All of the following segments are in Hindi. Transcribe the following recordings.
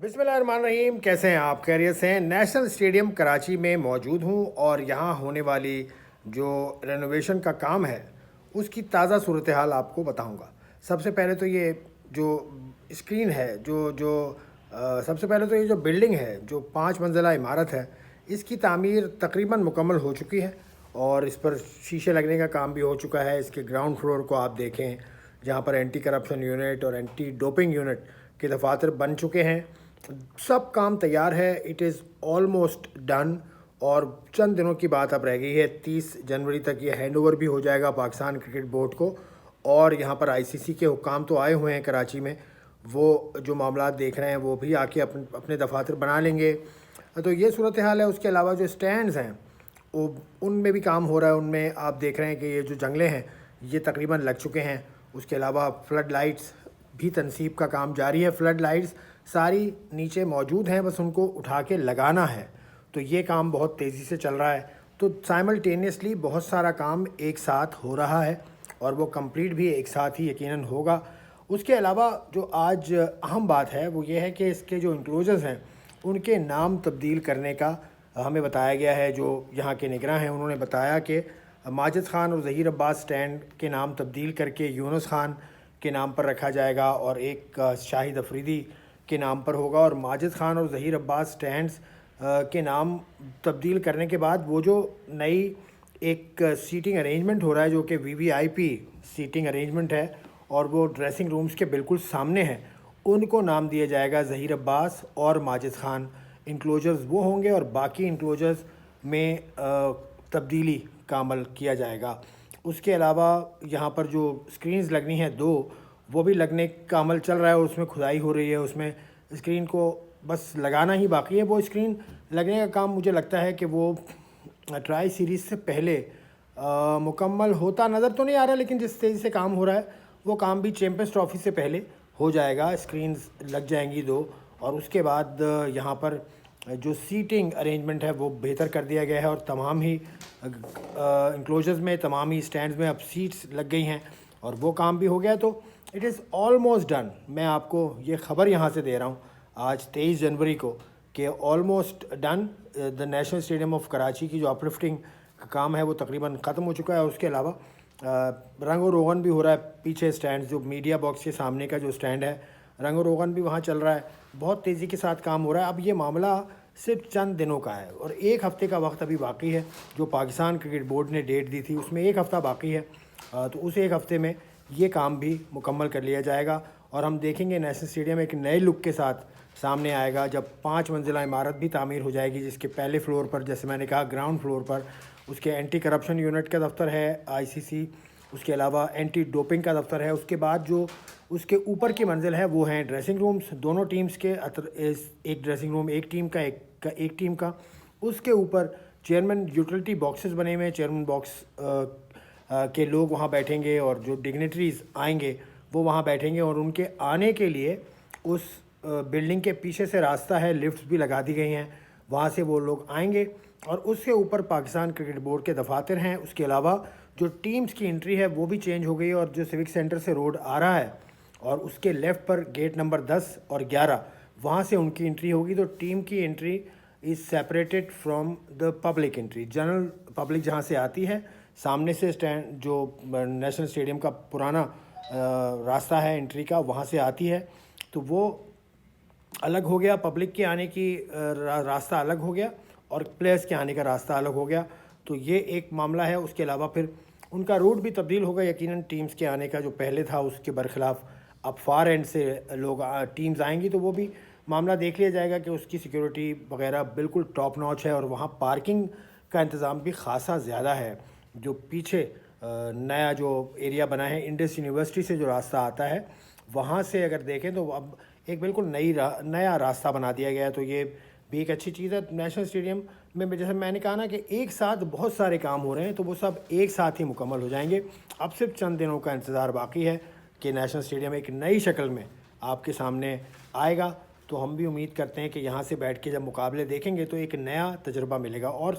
बिस्मिल्लाहिर्रहमानिर्रहीम। कैसे हैं आप? खैरियत से हैं? नेशनल स्टेडियम कराची में मौजूद हूं और यहाँ होने वाली जो रेनोवेशन का काम है उसकी ताज़ा सूरत हाल आपको बताऊंगा। सबसे पहले तो ये जो स्क्रीन है सबसे पहले तो ये जो बिल्डिंग है, जो 5 मंजिला इमारत है, इसकी तामीर तकरीबन मुकम्मल हो चुकी है और इस पर शीशे लगने का काम भी हो चुका है। इसके ग्राउंड फ्लोर को आप देखें, जहाँ पर एंटी करप्शन यूनिट और एंटी डोपिंग यूनिट के दफातर बन चुके हैं। सब काम तैयार है। इट इज़ ऑलमोस्ट डन और चंद दिनों की बात अब रह गई है। 30 जनवरी तक ये हैंडओवर भी हो जाएगा पाकिस्तान क्रिकेट बोर्ड को। और यहाँ पर आईसीसी के हुक्काम तो आए हुए हैं कराची में, वो जो मामला देख रहे हैं वो भी आके अपने अपने दफातर बना लेंगे। तो ये सूरत हाल है। उसके अलावा जो स्टैंड्स हैं वो उनमें भी काम हो रहा है। उनमें आप देख रहे हैं कि ये जो जंगले हैं ये तकरीबन लग चुके हैं। उसके अलावा फ्लड लाइट्स भी तनसीब का काम जारी है। फ्लड लाइट्स सारी नीचे मौजूद हैं, बस उनको उठा के लगाना है। तो ये काम बहुत तेज़ी से चल रहा है। तो साइमल्टेनियसली बहुत सारा काम एक साथ हो रहा है और वो कंप्लीट भी एक साथ ही यकीनन होगा। उसके अलावा जो आज अहम बात है वो ये है कि इसके जो इंक्लोजर्स हैं उनके नाम तब्दील करने का हमें बताया गया है। जो यहाँ के निगरां हैं उन्होंने बताया कि माजिद ख़ान और ज़हीर अब्बास स्टैंड के नाम तब्दील करके यूनुस ख़ान के नाम पर रखा जाएगा और एक शाहिद अफरीदी के नाम पर होगा। और माजिद ख़ान और ज़हीर अब्बास स्टैंड्स के नाम तब्दील करने के बाद वो जो नई एक सीटिंग अरेंजमेंट हो रहा है जो कि वीवीआईपी सीटिंग अरेंजमेंट है और वो ड्रेसिंग रूम्स के बिल्कुल सामने है, उनको नाम दिया जाएगा ज़हीर अब्बास और माजिद ख़ान। इंक्लोजर्स वो होंगे और बाकी इंक्लोजर्स में तब्दीली का अमल किया जाएगा। उसके अलावा यहाँ पर जो स्क्रीन्स लगनी है दो, वो भी लगने का अमल चल रहा है और उसमें खुदाई हो रही है। उसमें स्क्रीन को बस लगाना ही बाकी है। वो स्क्रीन लगने का काम मुझे लगता है कि वो ट्राई सीरीज़ से पहले मुकम्मल होता नज़र तो नहीं आ रहा, लेकिन जिस तेज़ी से काम हो रहा है वो काम भी चैम्पियंस ट्रॉफ़ी से पहले हो जाएगा। स्क्रीन्स लग जाएंगी दो और उसके बाद यहाँ पर जो सीटिंग अरेंजमेंट है वो बेहतर कर दिया गया है और तमाम ही इंक्लोजर्स में, तमाम ही स्टैंड्स में अब सीट्स लग गई हैं और वो काम भी हो गया। तो इट इज़ ऑलमोस्ट डन। मैं आपको ये ख़बर यहाँ से दे रहा हूँ आज 23 जनवरी को कि almost done. The national stadium of Karachi की जो अपलिफ्टिंग का काम है वो तकरीबन ख़त्म हो चुका है। उसके अलावा रंग और रोगन भी हो रहा है। पीछे स्टैंड, जो मीडिया बॉक्स के सामने का जो स्टैंड है, रंग और रोगन भी वहाँ चल रहा है। बहुत तेज़ी के साथ काम हो रहा है। अब ये मामला सिर्फ चंद दिनों का है और एक हफ़्ते का वक्त अभी बाकी है। जो पाकिस्तान क्रिकेट बोर्ड ने डेट दी थी उसमें एक हफ़्ता बाकी है। तो उस एक हफ़्ते में ये काम भी मुकम्मल कर लिया जाएगा और हम देखेंगे नेशनल स्टेडियम एक नए लुक के साथ सामने आएगा जब 5 मंजिला इमारत भी तामीर हो जाएगी, जिसके पहले फ्लोर पर, जैसे मैंने कहा, ग्राउंड फ्लोर पर उसके एंटी करप्शन यूनिट का दफ्तर है आईसीसी। उसके अलावा एंटी डोपिंग का दफ्तर है। उसके बाद जो उसके ऊपर की मंजिल है वो हैं ड्रेसिंग रूम्स, दोनों टीम्स के। एक ड्रेसिंग रूम एक टीम का, एक टीम का। उसके ऊपर चेयरमैन यूटिलिटी बॉक्सेस बने हुए हैं। चेयरमैन बॉक्स के लोग वहाँ बैठेंगे और जो डिग्नेटरीज़ आएंगे वो वहाँ बैठेंगे और उनके आने के लिए उस बिल्डिंग के पीछे से रास्ता है, लिफ्ट्स भी लगा दी गई हैं, वहाँ से वो लोग आएंगे और उसके ऊपर पाकिस्तान क्रिकेट बोर्ड के दफातर हैं। उसके अलावा जो टीम्स की एंट्री है वो भी चेंज हो गई और जो सिविक सेंटर से रोड आ रहा है और उसके लेफ़्ट पर गेट नंबर 10 और 11 वहाँ से उनकी एंट्री होगी। तो टीम की entry is separated from the public entry. General public जहाँ से आती है, सामने से स्टैंड जो नेशनल स्टेडियम का पुराना रास्ता है एंट्री का, वहाँ से आती है, तो वो अलग हो गया। पब्लिक के आने की रास्ता अलग हो गया और प्लेयर्स के आने का रास्ता अलग हो गया। तो ये एक मामला है। उसके अलावा फिर उनका रूट भी तब्दील होगा यकीनन। टीम्स के आने का जो पहले था उसके बरखिलाफ़ अब फार एंड से लोग टीम्स आएंगी, तो वो भी मामला देख लिया जाएगा कि उसकी सिक्योरिटी वगैरह बिल्कुल टॉप नॉच है और वहाँ पार्किंग का इंतज़ाम भी ख़ासा ज़्यादा है। जो पीछे नया जो एरिया बना है, इंडस यूनिवर्सिटी से जो रास्ता आता है, वहाँ से अगर देखें तो अब एक बिल्कुल नया रास्ता बना दिया गया है। तो ये भी एक अच्छी चीज़ है। नेशनल स्टेडियम में जैसे मैंने कहा ना कि एक साथ बहुत सारे काम हो रहे हैं, तो वो सब एक साथ ही मुकम्मल हो जाएंगे। अब सिर्फ चंद दिनों का इंतज़ार बाकी है कि नेशनल स्टेडियम एक नई शक्ल में आपके सामने आएगा। तो हम भी उम्मीद करते हैं कि यहाँ से बैठ के जब मुकाबले देखेंगे तो एक नया तजुर्बा मिलेगा। और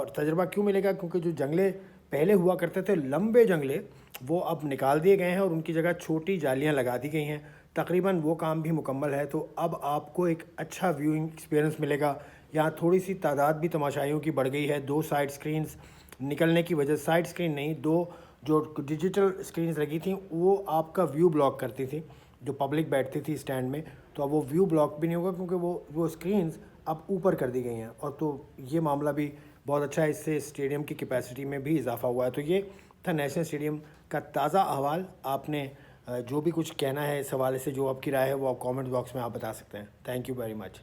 तजुर्बा क्यों मिलेगा? क्योंकि जो जंगले पहले हुआ करते थे, लंबे जंगले, वो अब निकाल दिए गए हैं और उनकी जगह छोटी जालियाँ लगा दी गई हैं तकरीबन वो काम भी मुकम्मल है। तो अब आपको एक अच्छा व्यूइंग एक्सपीरियंस मिलेगा। यहाँ थोड़ी सी तादाद भी तमाशाइयों की बढ़ गई है। 2 साइड स्क्रीन्स निकलने की वजह, साइड स्क्रीन नहीं, 2 जो डिजिटल स्क्रीन्स लगी थी वो आपका व्यू ब्लॉक करती थी, जो पब्लिक बैठती थी स्टैंड में। तो अब वो व्यू ब्लॉक भी नहीं होगा क्योंकि वो स्क्रीन्स अब ऊपर कर दी गई हैं। और तो ये मामला भी बहुत अच्छा है, इससे स्टेडियम की कैपेसिटी में भी इजाफा हुआ है। तो ये था नेशनल स्टेडियम का ताज़ा अहवाल। आपने जो भी कुछ कहना है इस हवाले से, जो आपकी राय है, वो आप कमेंट बॉक्स में आप बता सकते हैं। Thank you very much.